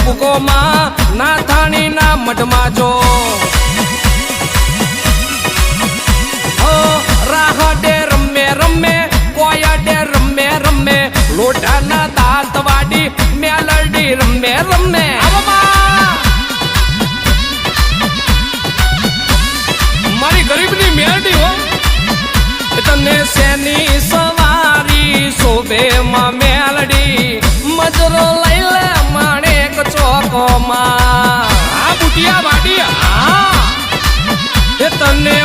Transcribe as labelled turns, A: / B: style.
A: ભૂકોમાં નાથાણી ના મઢમાં જો રાહડે રમે રમે કોયડે રમે રમે લોઢાના દાંત વાડી મેલડી રમે રમે મારી ગરીબની મેલડી હો તને શેની સવારી શોભે માં મેલડી મજરો લઈ લે માણેક ચોકોમાં આ બુટિયા વાડી હા એ તને